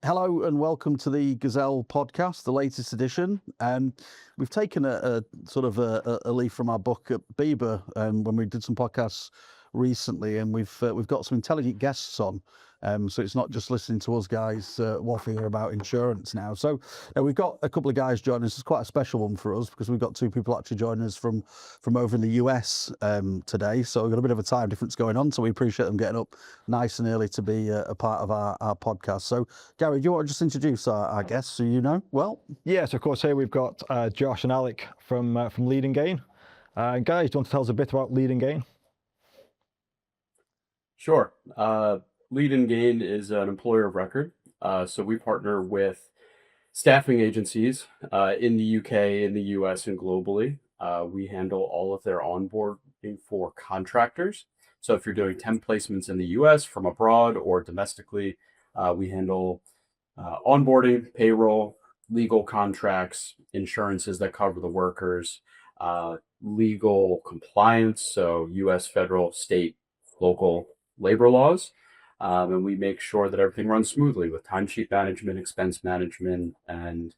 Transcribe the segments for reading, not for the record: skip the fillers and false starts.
Hello and welcome to the Gazelle podcast, the latest edition. We've taken a sort of a leaf from our book at Bieber when we did some podcasts recently, and we've got some intelligent guests on. So it's not just listening to us guys waffling about insurance now. So we've got a couple of guys joining us. It's quite a special one for us because we've got two people actually joining us from over in the US today. So we've got a bit of a time difference going on. So we appreciate them getting up nice and early to be a part of our podcast. So Gary, do you want to just introduce our guests so you know? Well, yes, of course. Here we've got Josh and Alec from Lead and Gain. Guys, do you want to tell us a bit about Lead and Gain? Sure. Lead and Gain is an employer of record. So we partner with staffing agencies in the UK, in the US, and globally. We handle all of their onboarding for contractors. So if you're doing temp placements in the US from abroad or domestically, we handle onboarding, payroll, legal contracts, insurances that cover the workers, legal compliance, so US, federal, state, local labor laws. And we make sure that everything runs smoothly with timesheet management, expense management, and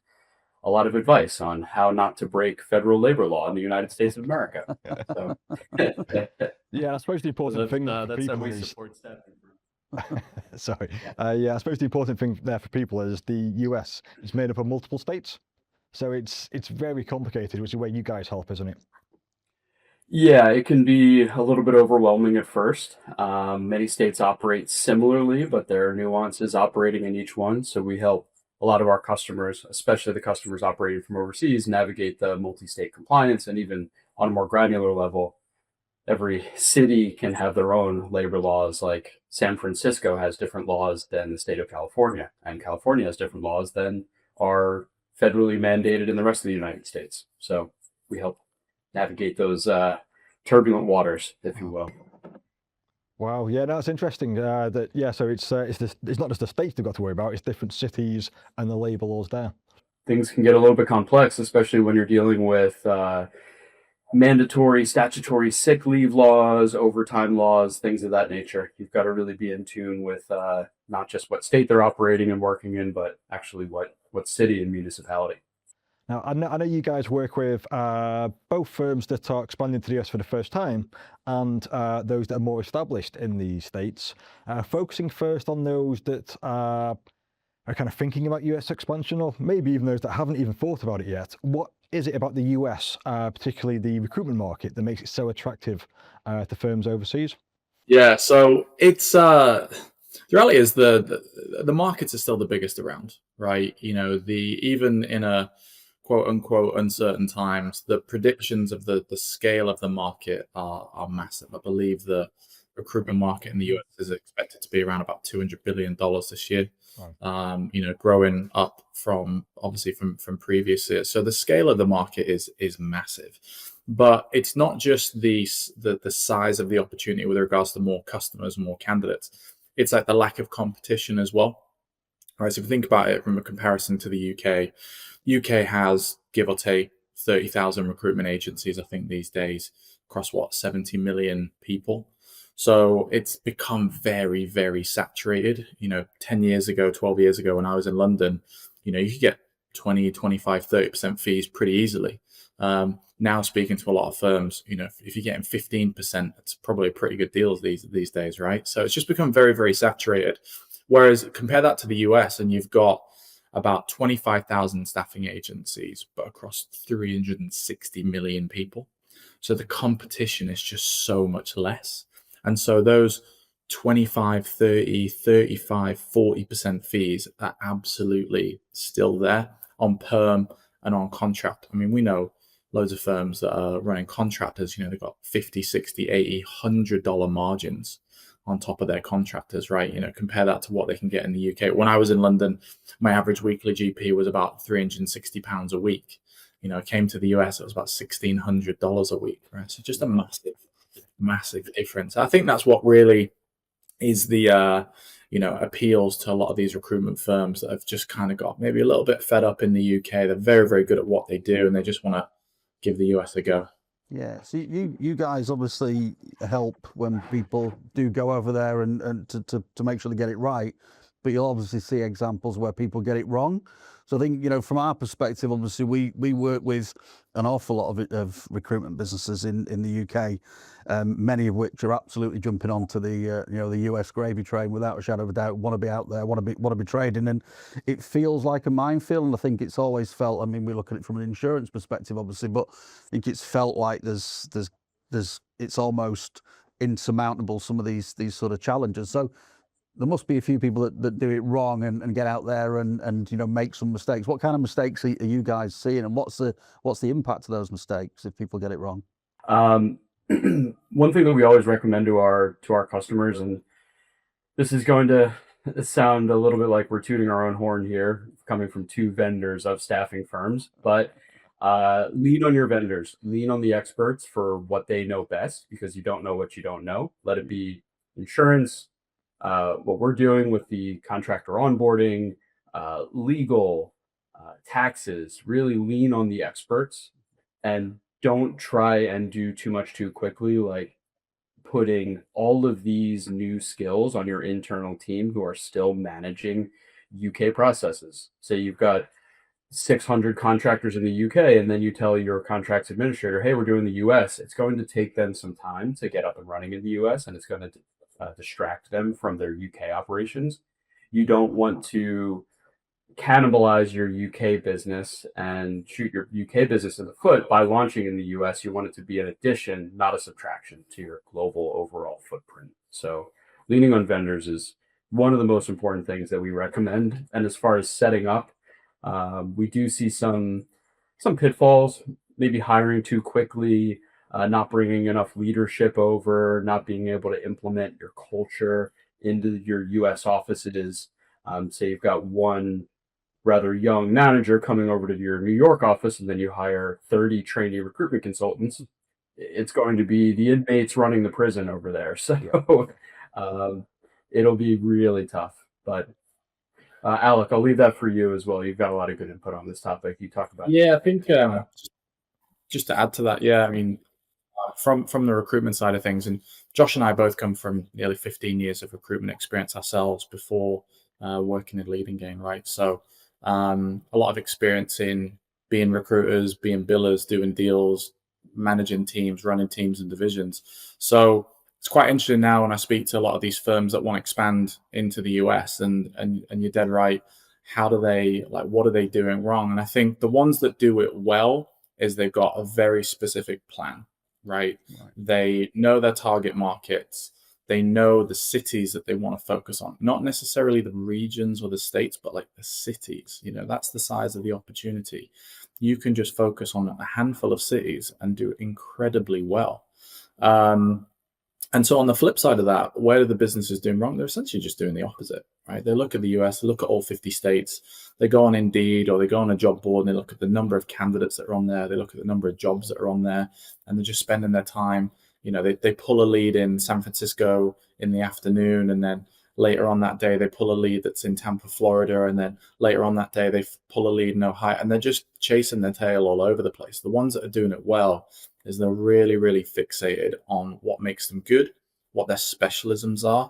a lot of advice on how not to break federal labor law in the United States of America. So, Yeah, I suppose the important thing for that's how people we is... support staffing. Sorry. Yeah, I suppose the important thing there for people is the US is made up of multiple states. So it's very complicated, which is where you guys help, isn't it? Yeah, it can be a little bit overwhelming at first. Many states operate similarly, but there are nuances operating in each one. So we help a lot of our customers, especially the customers operating from overseas, navigate the multi-state compliance. And even on a more granular level, every city can have their own labor laws. Like San Francisco has different laws than the state of California, and California has different laws than are federally mandated in the rest of the United States. So we help navigate those turbulent waters, if you will. Wow, yeah, that's interesting. So it's not just the states they've got to worry about; it's different cities and the labor laws there. Things can get a little bit complex, especially when you're dealing with mandatory statutory sick leave laws, overtime laws, things of that nature. You've got to really be in tune with not just what state they're operating and working in, but actually what city and municipality. Now, I know you guys work with both firms that are expanding to the US for the first time and those that are more established in these states, focusing first on those that are kind of thinking about US expansion, or maybe even those that haven't even thought about it yet. What is it about the US, particularly the recruitment market, that makes it so attractive to firms overseas? Yeah, so it's the reality is the markets are still the biggest around, right? You know, even in a quote unquote uncertain times, the predictions of the scale of the market are massive. I believe the recruitment market in the US is expected to be around about $200 billion this year. Wow. Growing up from previous years. So the scale of the market is massive. But it's not just the size of the opportunity with regards to more customers, more candidates. It's like the lack of competition as well. Right. So if you think about it from a comparison to the UK has, give or take, 30,000 recruitment agencies, I think, these days, across 70 million people. So it's become very, very saturated. 10 years ago, 12 years ago, when I was in London, you could get 20, 25, 30% fees pretty easily. Now speaking to a lot of firms, if you're getting 15%, it's probably a pretty good deal these days, right? So it's just become very, very saturated. Whereas compare that to the US, and you've got about 25,000 staffing agencies, but across 360 million people. So the competition is just so much less. And so those 25, 30, 35, 40% fees are absolutely still there on perm and on contract. I mean, we know loads of firms that are running contractors, they've got $50, $60, $80, $100 margins on top of their contractors, right? Compare that to what they can get in the UK. When I was in London, my average weekly GP was about £360 a week. I came to the US, it was about $1,600 a week, right? So just a massive difference. I think that's what really is the, appeals to a lot of these recruitment firms that have just kind of got maybe a little bit fed up in the UK. They're very, very good at what they do, and they just want to give the US a go. Yeah, so you guys obviously help when people do go over there and to make sure they get it right. but you'll obviously see examples where people get it wrong. So I think, from our perspective, obviously we work with an awful lot of recruitment businesses in the UK, many of which are absolutely jumping onto the the US gravy train without a shadow of a doubt, want to be out there, want to be trading, and it feels like a minefield. And I think it's always felt. I mean, we look at it from an insurance perspective, obviously, but I think it's felt like there's it's almost insurmountable, some of these sort of challenges. So there must be a few people that do it wrong and get out there and make some mistakes. What kind of mistakes are you guys seeing, and what's the impact of those mistakes if people get it wrong? One thing that we always recommend to our customers, and this is going to sound a little bit like we're tooting our own horn here, coming from two vendors of staffing firms, but lean on your vendors, lean on the experts for what they know best, because you don't know what you don't know. Let it be insurance, what we're doing with the contractor onboarding, legal, taxes. Really lean on the experts, and don't try and do too much too quickly, like putting all of these new skills on your internal team who are still managing UK processes. Say you've got 600 contractors in the UK, and then you tell your contracts administrator, hey, we're doing the US. It's going to take them some time to get up and running in the US, and it's going to distract them from their UK operations. You don't want to cannibalize your UK business and shoot your UK business in the foot by launching in the US. You want it to be an addition, not a subtraction to your global overall footprint. So leaning on vendors is one of the most important things that we recommend. And as far as setting up, we do see some pitfalls, maybe hiring too quickly, not bringing enough leadership over, not being able to implement your culture into your US offices. Say you've got one rather young manager coming over to your New York office, and then you hire 30 trainee recruitment consultants. It's going to be the inmates running the prison over there. So it'll be really tough. But Alec, I'll leave that for you as well. You've got a lot of good input on this topic. You talk about I think just to add to that, I mean, from the recruitment side of things, and Josh and I both come from nearly 15 years of recruitment experience ourselves before working in Lead and Gain, right? So a lot of experience in being recruiters, being billers, doing deals, managing teams, running teams and divisions. So it's quite interesting now when I speak to a lot of these firms that want to expand into the US, and you're dead right. How do they, what are they doing wrong? And I think the ones that do it well is they've got a very specific plan, right? They know their target markets. They know the cities that they want to focus on, not necessarily the regions or the states, but like the cities. That's the size of the opportunity. You can just focus on a handful of cities and do incredibly well. And so on the flip side of that, where are the businesses doing wrong? They're essentially just doing the opposite, right? They look at the US, they look at all 50 states, they go on Indeed or they go on a job board and they look at the number of candidates that are on there, they look at the number of jobs that are on there, and they're just spending their time. They pull a lead in San Francisco in the afternoon, and then later on that day, they pull a lead that's in Tampa, Florida, and then later on that day, they pull a lead in Ohio, and they're just chasing their tail all over the place. The ones that are doing it well is they're really, really fixated on what makes them good, what their specialisms are.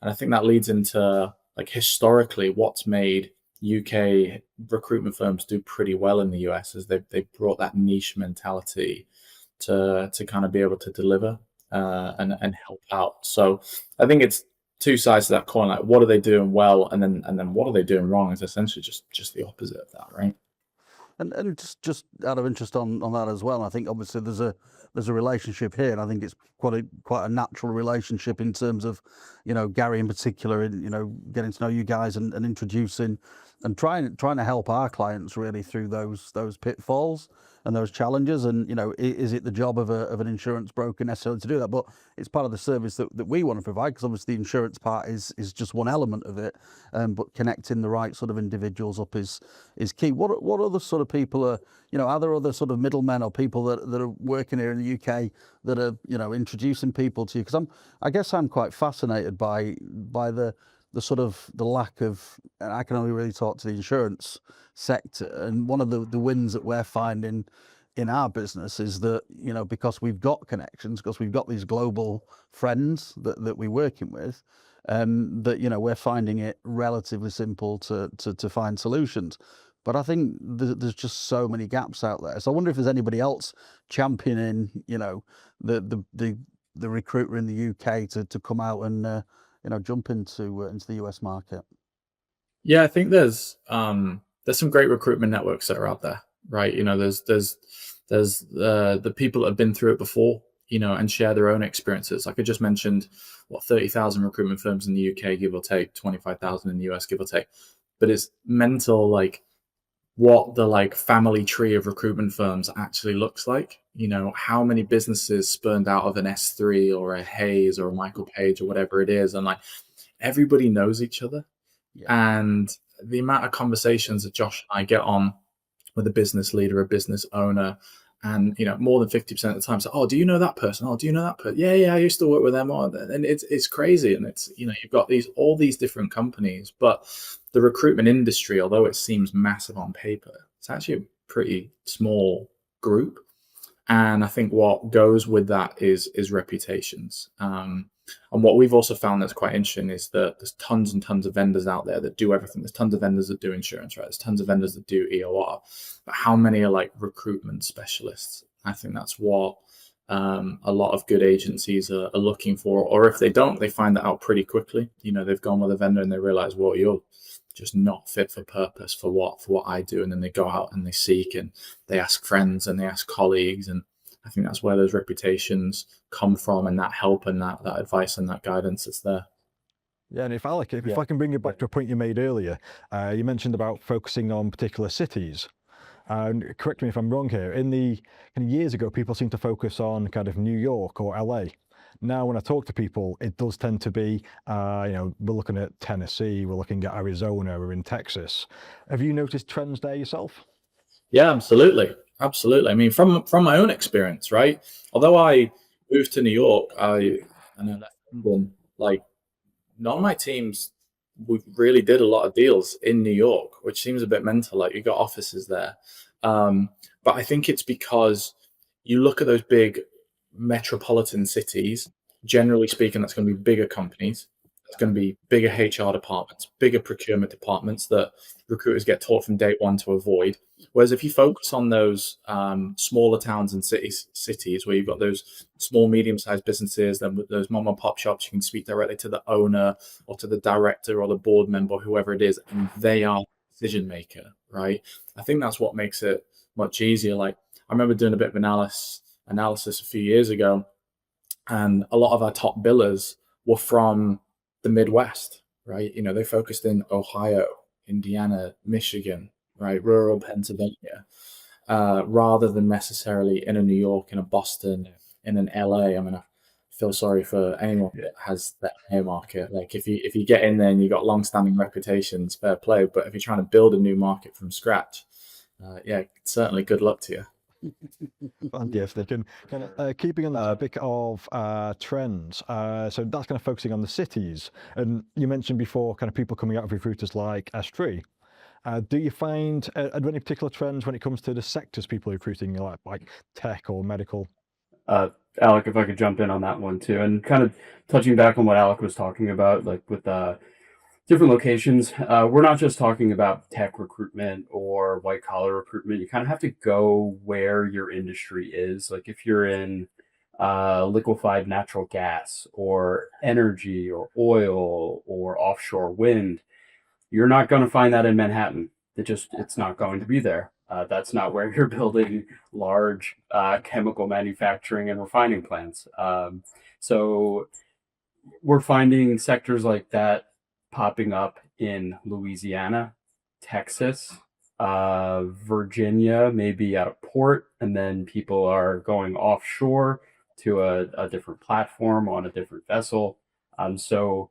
And I think that leads into, historically, what's made UK recruitment firms do pretty well in the US is they've brought that niche mentality to kind of be able to deliver and help out. So I think it's two sides to that coin. Like, what are they doing well, and then what are they doing wrong is essentially just the opposite of that, right? And just out of interest on that as well, I think obviously there's a relationship here, and I think it's quite a natural relationship in terms of, Gary in particular, in getting to know you guys and introducing and trying to help our clients really through those pitfalls and those challenges. And is it the job of an insurance broker necessarily to do that? But it's part of the service that we want to provide, because obviously the insurance part is just one element of it, but connecting the right sort of individuals up is key. What other sort of people are there other sort of middlemen or people that are working here in the UK that are introducing people to you? Because I guess I'm quite fascinated by the sort of the lack of, and I can only really talk to the insurance sector, and one of the wins that we're finding in our business is that because we've got connections, because we've got these global friends that we're working with, that we're finding it relatively simple to find solutions. But I think there's just so many gaps out there. So I wonder if there's anybody else championing, the recruiter in the UK to come out and jump into the US market. Yeah, I think there's some great recruitment networks that are out there, right? There's the people that have been through it before, and share their own experiences. Like I just mentioned, 30,000 recruitment firms in the UK, give or take, 25,000 in the US, give or take. But it's mental, like what the family tree of recruitment firms actually looks like. How many businesses spurned out of an S3 or a Hayes or a Michael Page or whatever it is, and everybody knows each other. Yeah. And the amount of conversations that Josh and I get on with a business leader, a business owner, and more than 50% of the time, so, oh, do you know that person? Oh, do you know that person? Yeah, I used to work with them. And it's crazy. And it's you've got all these different companies, but the recruitment industry, although it seems massive on paper, it's actually a pretty small group. And I think what goes with that is reputations. And what we've also found that's quite interesting is that there's tons and tons of vendors out there that do everything. There's tons of vendors that do insurance, right? There's tons of vendors that do EOR. But how many are recruitment specialists? I think that's what a lot of good agencies are looking for. Or if they don't, they find that out pretty quickly. They've gone with a vendor and they realize, well, you're just not fit for purpose for what I do. And then they go out and they seek and they ask friends and they ask colleagues. And I think that's where those reputations come from, and that help and that advice and that guidance that's there. Yeah, and if I can bring you back to a point you made earlier, you mentioned about focusing on particular cities. Correct me if I'm wrong here. In the years ago, people seem to focus on kind of New York or LA. Now, when I talk to people, it does tend to be, we're looking at Tennessee, we're looking at Arizona, we're in Texas. Have you noticed trends there yourself? Yeah, absolutely. I mean, from my own experience, right? Although I moved to New York, and I left London, none of my teams, we really did a lot of deals in New York, which seems a bit mental. Like, you got offices there. But I think it's because you look at those big metropolitan cities, generally speaking, that's going to be bigger companies. It's going to be bigger HR departments, bigger procurement departments that recruiters get taught from day one to avoid. Whereas if you focus on those smaller towns and cities where you've got those small, medium-sized businesses, then with those mom and pop shops, you can speak directly to the owner or to the director or the board member, whoever it is, and they are the decision maker, right? I think that's what makes it much easier. I remember doing a bit of analysis a few years ago, and a lot of our top billers were from the Midwest, right? They focused in Ohio, Indiana, Michigan, right? Rural Pennsylvania, rather than necessarily in a New York, in a Boston, in an LA. I mean, I feel sorry for anyone that has that air market. If you get in there and you got long-standing reputations, fair play. But if you're trying to build a new market from scratch, certainly good luck to you. Fantastic. And kind of keeping on the topic of trends, so that's kind of focusing on the cities. And you mentioned before kind of people coming out of recruiters like S3. Do you find, are there any particular trends when it comes to the sectors people are recruiting, like tech or medical? Alec, if I could jump in on that one too, and kind of touching back on what Alec was talking about, with different locations. We're not just talking about tech recruitment or white collar recruitment. You kind of have to go where your industry is. Like if you're in liquefied natural gas or energy or oil or offshore wind, you're not going to find that in Manhattan. It's not going to be there. That's not where you're building large chemical manufacturing and refining plants. So we're finding sectors like that popping up in Louisiana, Texas, Virginia, maybe at a port, and then people are going offshore to a different platform on a different vessel. So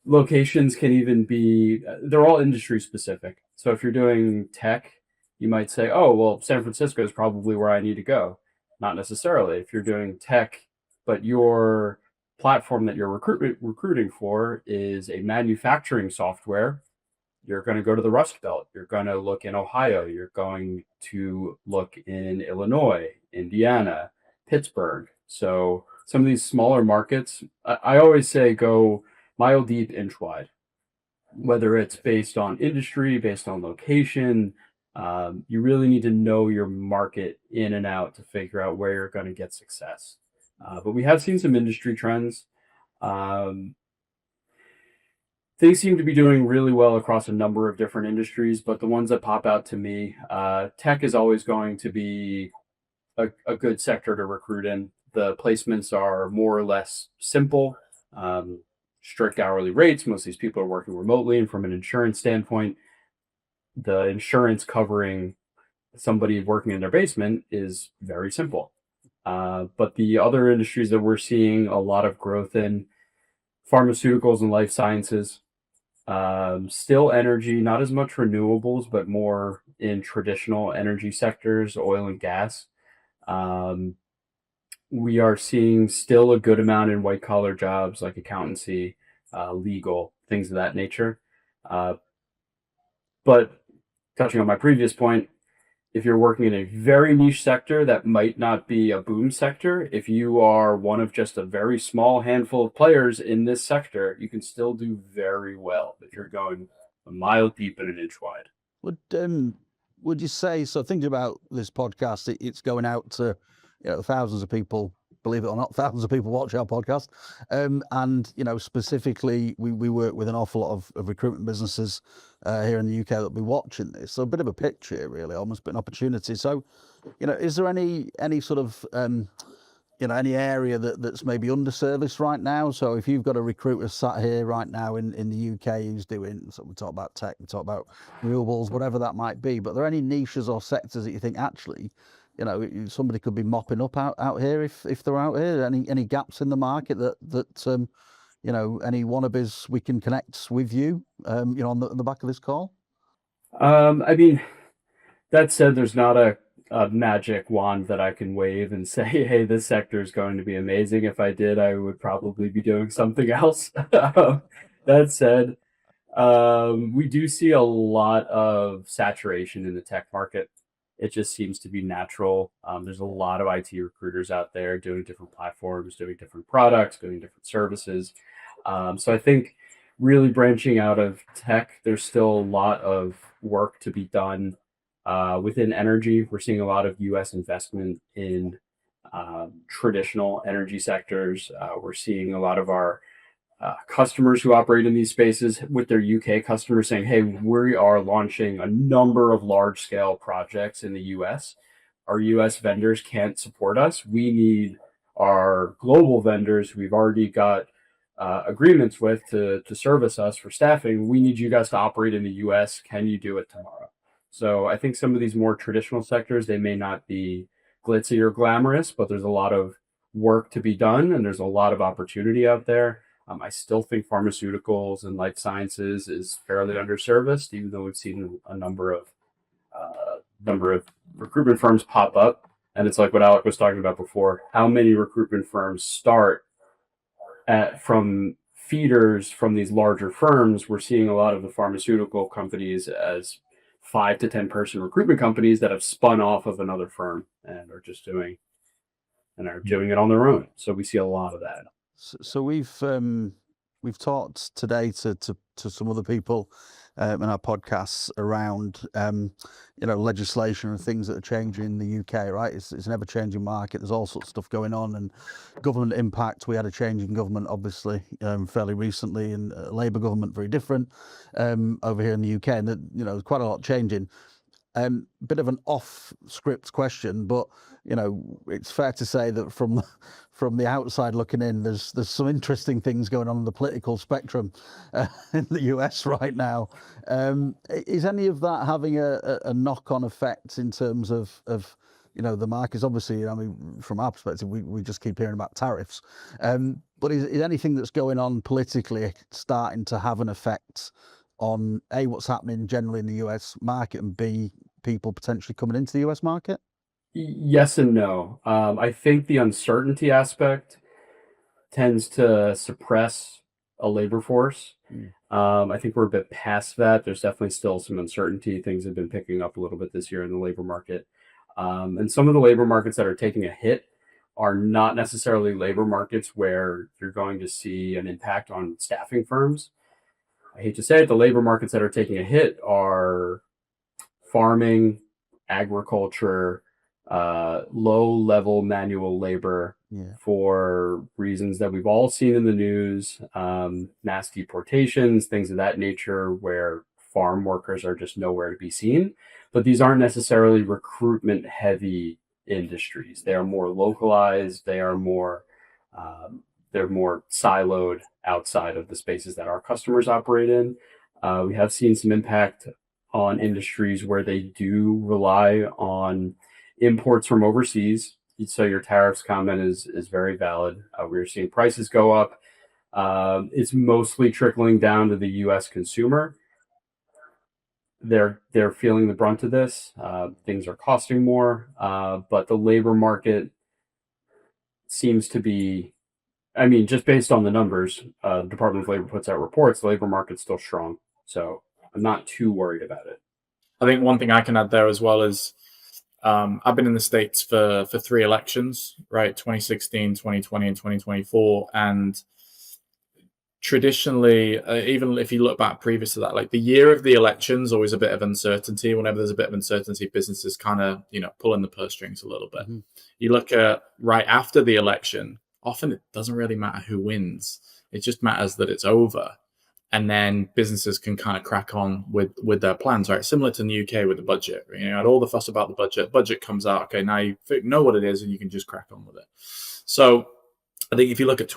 locations can even be, they're all industry specific. So if you're doing tech, you might say, oh, well, San Francisco is probably where I need to go. Not necessarily. If you're doing tech, but your platform that you're recruiting for is a manufacturing software, you're going to go to the Rust Belt. You're going to look in Ohio. You're going to look in Illinois, Indiana, Pittsburgh. So some of these smaller markets, I always say go mile deep, inch wide. Whether it's based on industry, based on location, you really need to know your market in and out to figure out where you're going to get success. But we have seen some industry trends. Things seem to be doing really well across a number of different industries, but the ones that pop out to me, tech is always going to be a good sector to recruit in. The placements are more or less simple, strict hourly rates. Most of these people are working remotely, and from an insurance standpoint, the insurance covering somebody working in their basement is very simple. But the other industries that we're seeing a lot of growth in, pharmaceuticals and life sciences, still energy, not as much renewables, but more in traditional energy sectors, oil and gas. We are seeing still a good amount in white collar jobs like accountancy, legal, things of that nature. But touching on my previous point, if you're working in a very niche sector that might not be a boom sector, if you are one of just a very small handful of players in this sector, you can still do very well if you're going a mile deep and an inch wide. Would you say, so thinking about this podcast, it's going out to thousands of people, believe it or not, thousands of people watch our podcast. And, specifically, we work with an awful lot of recruitment businesses here in the UK that'll be watching this. So a bit of a pitch here, really, almost a bit of an opportunity. So, is there any sort of, any area that's maybe underserviced right now? So if you've got a recruiter sat here right now in the UK who's doing, so we talk about tech, we talk about renewables, whatever that might be, but are there any niches or sectors that you think actually, somebody could be mopping up out here if they're out here? Any gaps in the market that any wannabes we can connect with you, on the back of this call? I mean, that said, there's not a magic wand that I can wave and say, hey, this sector is going to be amazing. If I did, I would probably be doing something else. That said, we do see a lot of saturation in the tech market. It just seems to be natural. There's a lot of IT recruiters out there doing different platforms, doing different products, doing different services. So I think really branching out of tech, there's still a lot of work to be done. Within energy, we're seeing a lot of U.S. investment in traditional energy sectors. We're seeing a lot of our customers who operate in these spaces with their UK customers saying, hey, we are launching a number of large scale projects in the US. Our US vendors can't support us. We need our global vendors we've already got agreements with to service us for staffing. We need you guys to operate in the US. Can you do it tomorrow? So I think some of these more traditional sectors, they may not be glitzy or glamorous, but there's a lot of work to be done and there's a lot of opportunity out there. I still think pharmaceuticals and life sciences is fairly underserviced, even though we've seen a number of recruitment firms pop up. And it's like what Alec was talking about before. How many recruitment firms start from feeders from these larger firms? We're seeing a lot of the pharmaceutical companies as 5 to 10 person recruitment companies that have spun off of another firm and are just doing it on their own. So we see a lot of that. So we've talked today to some other people in our podcasts around legislation and things that are changing in the UK. Right, it's an ever changing market. There's all sorts of stuff going on, and government impact. We had a change in government, obviously, fairly recently, and Labour government very different over here in the UK, and there's quite a lot changing. Bit of an off-script question, but it's fair to say that from the outside looking in, there's some interesting things going on the political spectrum in the US right now. Is any of that having a knock-on effect in terms of the markets? Obviously, I mean, from our perspective, we just keep hearing about tariffs. But is anything that's going on politically starting to have an effect on A, what's happening generally in the US market, and B, people potentially coming into the US market? Yes and no. I think the uncertainty aspect tends to suppress a labor force. I think we're a bit past that. There's definitely still some uncertainty. Things have been picking up a little bit this year in the labor market. And some of the labor markets that are taking a hit are not necessarily labor markets where you're going to see an impact on staffing firms. I hate to say it, the labor markets that are taking a hit are farming, agriculture, low-level manual labor for reasons that we've all seen in the news, mass deportations, things of that nature, where farm workers are just nowhere to be seen. But these aren't necessarily recruitment-heavy industries. They are more localized. They are more they're more siloed outside of the spaces that our customers operate in. We have seen some impact on industries where they do rely on imports from overseas. So your tariffs comment is very valid. We're seeing prices go up. It's mostly trickling down to the U.S. consumer. They're feeling the brunt of this. Things are costing more, but the labor market seems to be, I mean, just based on the numbers, the Department of Labor puts out reports, the labor market's still strong. So I'm not too worried about it. I think one thing I can add there as well is I've been in the States for 3 elections, right? 2016, 2020, and 2024. And traditionally, even if you look back previous to that, like the year of the elections, always a bit of uncertainty. Whenever there's a bit of uncertainty, businesses kind of, pulling the purse strings a little bit. Mm-hmm. You look at right after the election, often it doesn't really matter who wins. It just matters that it's over. And then businesses can kind of crack on with their plans, right? Similar to the UK with the budget. Had all the fuss about the budget. Budget comes out. Okay, now you know what it is and you can just crack on with it. So I think if you look at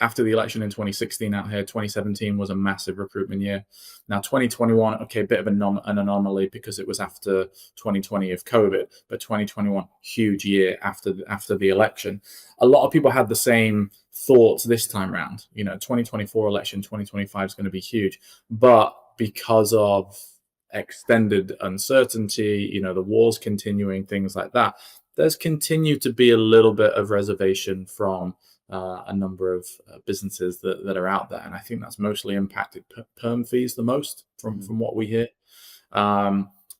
after the election in 2016 out here, 2017 was a massive recruitment year. Now 2021, okay, a bit of an anomaly because it was after 2020 of COVID, but 2021, huge year after the election. A lot of people had the same thoughts this time around. 2024 election, 2025 is going to be huge, but because of extended uncertainty, the wars continuing, things like that, there's continued to be a little bit of reservation from a number of businesses that are out there. And I think that's mostly impacted perm fees the most from what we hear.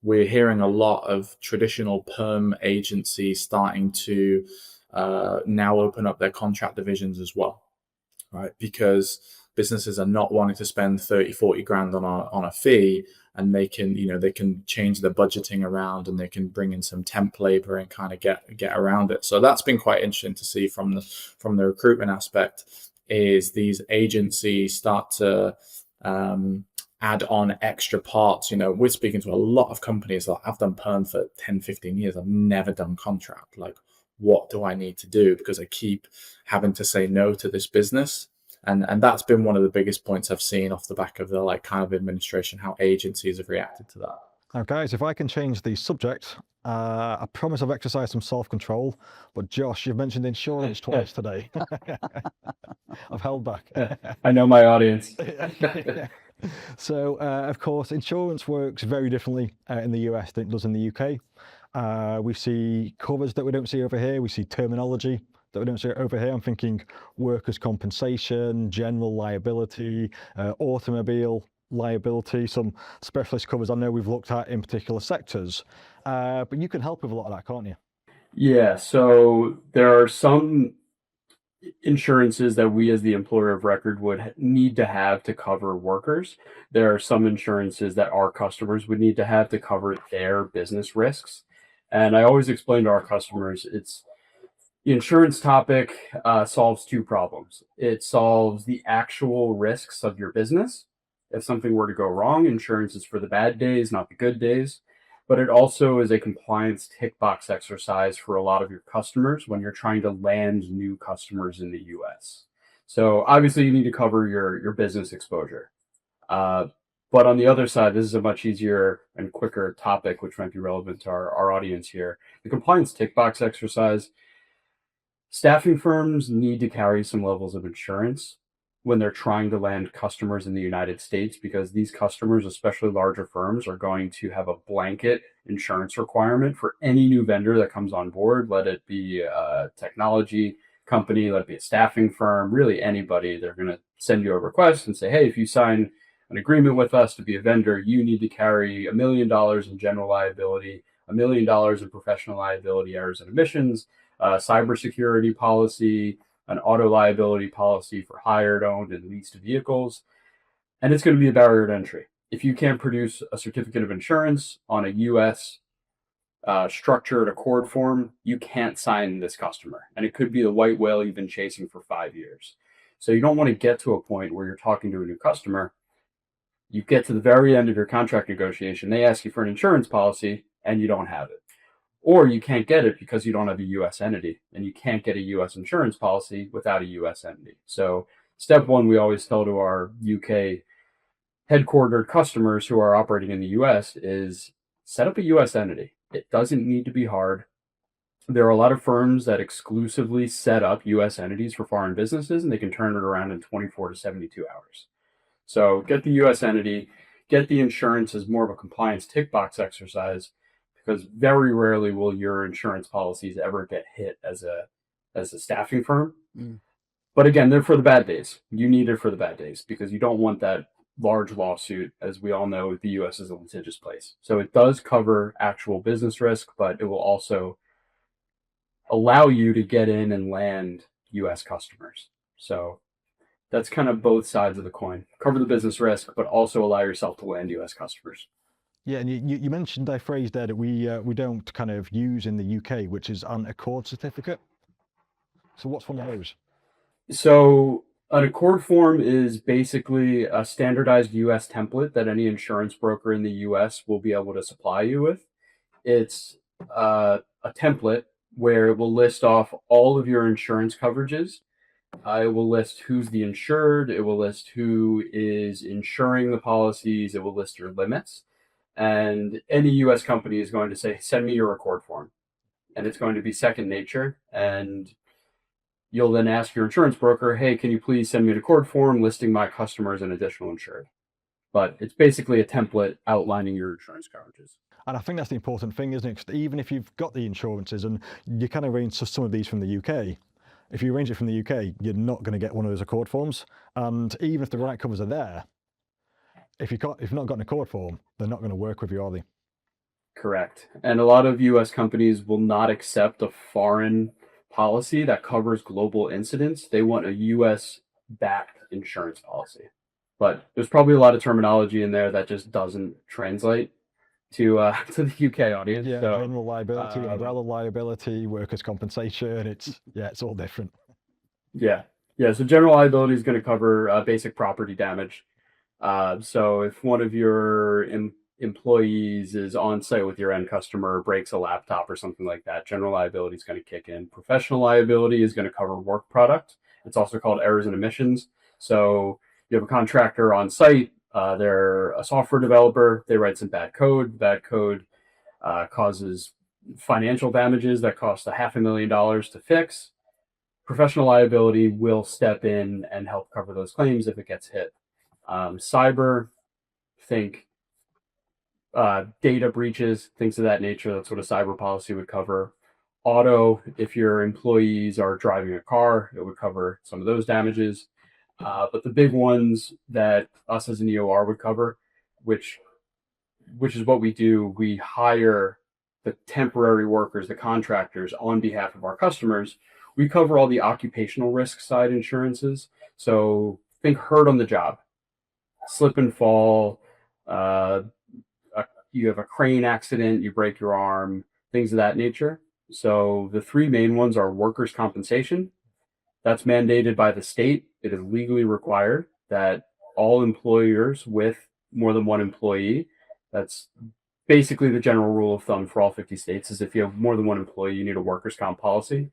We're hearing a lot of traditional perm agencies starting to now open up their contract divisions as well, right? Because businesses are not wanting to spend 30, 40 grand on a fee, and they can change their budgeting around, and they can bring in some temp labor and kind of get around it. So that's been quite interesting to see from the recruitment aspect, is these agencies start to add on extra parts. We're speaking to a lot of companies that I've done perm for 10, 15 years. I've never done contract. Like, what do I need to do? Because I keep having to say no to this business. And that's been one of the biggest points I've seen off the back of the kind of administration, how agencies have reacted to that. Now, guys, if I can change the subject, I promise I've exercised some self-control, but Josh, you've mentioned insurance twice today. I've held back. I know my audience. So, of course, insurance works very differently in the US than it does in the UK. We see covers that we don't see over here. We see terminology that we don't see over here. I'm thinking workers' compensation, general liability, automobile liability, some specialist covers I know we've looked at in particular sectors. But you can help with a lot of that, can't you? Yeah, so there are some insurances that we as the employer of record would need to have to cover workers. There are some insurances that our customers would need to have to cover their business risks. And I always explain to our customers, the insurance topic solves 2 problems. It solves the actual risks of your business. If something were to go wrong, insurance is for the bad days, not the good days. But it also is a compliance tick box exercise for a lot of your customers when you're trying to land new customers in the US. So obviously you need to cover your business exposure. But on the other side, this is a much easier and quicker topic, which might be relevant to our audience here. The compliance tick box exercise. Staffing firms need to carry some levels of insurance when they're trying to land customers in the United States, because these customers, especially larger firms, are going to have a blanket insurance requirement for any new vendor that comes on board, let it be a technology company, let it be a staffing firm, really anybody. They're going to send you a request and say, hey, if you sign an agreement with us to be a vendor, you need to carry $1 million in general liability, $1 million in professional liability, errors and omissions, a cybersecurity policy, an auto liability policy for hired, owned, and leased vehicles. And it's going to be a barrier to entry. If you can't produce a certificate of insurance on a U.S. Structured accord form, you can't sign this customer. And it could be the white whale you've been chasing for 5 years. So you don't want to get to a point where you're talking to a new customer. You get to the very end of your contract negotiation, they ask you for an insurance policy, and you don't have it. Or you can't get it because you don't have a U.S. entity, and you can't get a U.S. insurance policy without a U.S. entity. So step one, we always tell to our UK headquartered customers who are operating in the U.S. is set up a U.S. entity. It doesn't need to be hard. There are a lot of firms that exclusively set up U.S. entities for foreign businesses, and they can turn it around in 24 to 72 hours. So get the U.S. entity, get the insurance as more of a compliance tick box exercise, because very rarely will your insurance policies ever get hit as a staffing firm. But again, they're for the bad days. You need it for the bad days because you don't want that large lawsuit. As we all know, the U.S. is a litigious place. So it does cover actual business risk, but it will also allow you to get in and land U.S. customers. So that's kind of both sides of the coin. Cover the business risk, but also allow yourself to land U.S. customers. Yeah, and you mentioned a phrase there that we don't kind of use in the UK, which is an accord certificate. So what's one of those? So an accord form is basically a standardized U.S. template that any insurance broker in the U.S. will be able to supply you with. It's a template where it will list off all of your insurance coverages. It will list who's the insured. It will list who is insuring the policies. It will list your limits. And any U.S. company is going to say, send me your accord form. And it's going to be second nature. And you'll then ask your insurance broker, hey, can you please send me an accord form listing my customers and additional insured? But it's basically a template outlining your insurance coverages. And I think that's the important thing, isn't it? 'Cause even if you've got the insurances and you can arrange some of these from the UK, if you arrange it from the UK, you're not going to get one of those accord forms. And even if the right covers are there, if you've not got an accord form, they're not going to work with you, are they? Correct. And a lot of U.S. companies will not accept a foreign policy that covers global incidents. They want a U.S.-backed insurance policy. But there's probably a lot of terminology in there that just doesn't translate to the UK audience. Yeah, so, general liability, umbrella liability, workers' compensation. It's all different. Yeah. So general liability is going to cover basic property damage. So if one of your employees is on site with your end customer, breaks a laptop or something like that, general liability is going to kick in. Professional liability is going to cover work product. It's also called errors and omissions. So you have a contractor on site. They're a software developer. They write some bad code. Bad code causes financial damages that cost $500,000 to fix. Professional liability will step in and help cover those claims if it gets hit. Cyber, think data breaches, things of that nature. That's what a cyber policy would cover. Auto, if your employees are driving a car, it would cover some of those damages. But the big ones that us as an EOR would cover, which is what we do, we hire the temporary workers, the contractors on behalf of our customers. We cover all the occupational risk side insurances. So think hurt on the job, slip and fall, you have a crane accident, you break your arm, things of that nature. So the three main ones are workers' compensation. That's mandated by the state. It is legally required that all employers with more than one employee, that's basically the general rule of thumb for all 50 states, is if you have more than one employee, you need a workers' comp policy.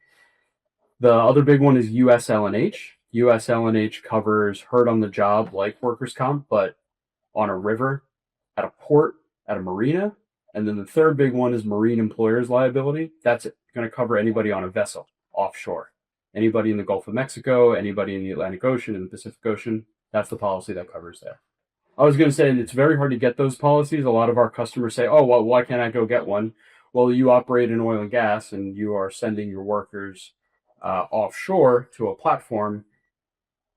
The other big one is USL&H. USL&H covers hurt on the job like workers' comp, but on a river, at a port, at a marina. And then the third big one is marine employers liability. That's going to cover anybody on a vessel offshore. Anybody in the Gulf of Mexico, anybody in the Atlantic Ocean and the Pacific Ocean, that's the policy that covers there. I was going to say it's very hard to get those policies. A lot of our customers say, oh, well, why can't I go get one? Well, you operate in oil and gas and you are sending your workers offshore to a platform.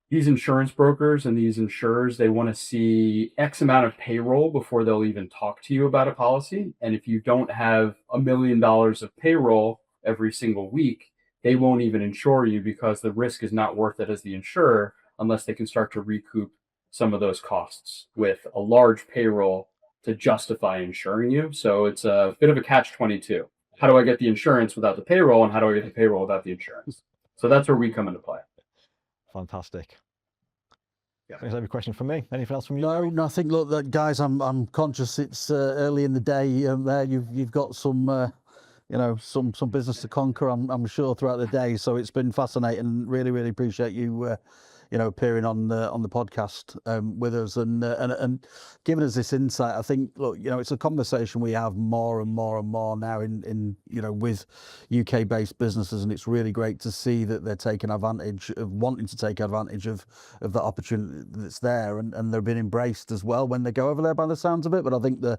These insurance brokers and these insurers, they want to see X amount of payroll before they'll even talk to you about a policy. And if you don't have $1 million of payroll every single week, they won't even insure you because the risk is not worth it as the insurer unless they can start to recoup some of those costs with a large payroll to justify insuring you. So it's a bit of a catch-22. How do I get the insurance without the payroll, and how do I get the payroll without the insurance? So that's where we come into play. Fantastic. Yeah. There's every question from me. Anything else from you? No, I think, look, that guys, I'm conscious it's early in the day. There, you've got some, some business to conquer. I'm sure throughout the day. So it's been fascinating. Really, really appreciate you, appearing on the podcast with us and giving us this insight. I think, look, it's a conversation we have more and more and more now in with UK based businesses, and it's really great to see that they're taking advantage of wanting to take advantage of that opportunity that's there, and they're being embraced as well when they go over there by the sounds of it. But I think the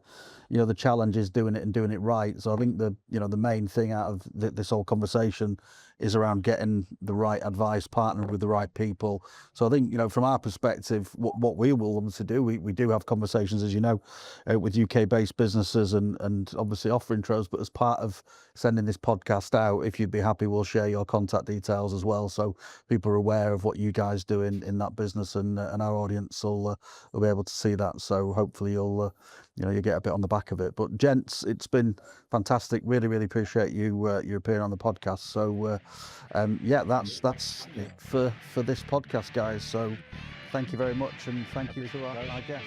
challenge is doing it and doing it right. So I think the main thing out of this whole conversation is around getting the right advice, partnering with the right people. So I think, from our perspective, what we will obviously do, we do have conversations, as you know, with UK-based businesses and obviously offer intros, but as part of sending this podcast out, if you'd be happy, we'll share your contact details as well, so people are aware of what you guys do in that business, and our audience will be able to see that. So hopefully you'll get a bit on the back of it. But gents, it's been fantastic. Really, really appreciate you appearing on the podcast. So that's it for this podcast, guys. So thank you very much, and thank you to our guests.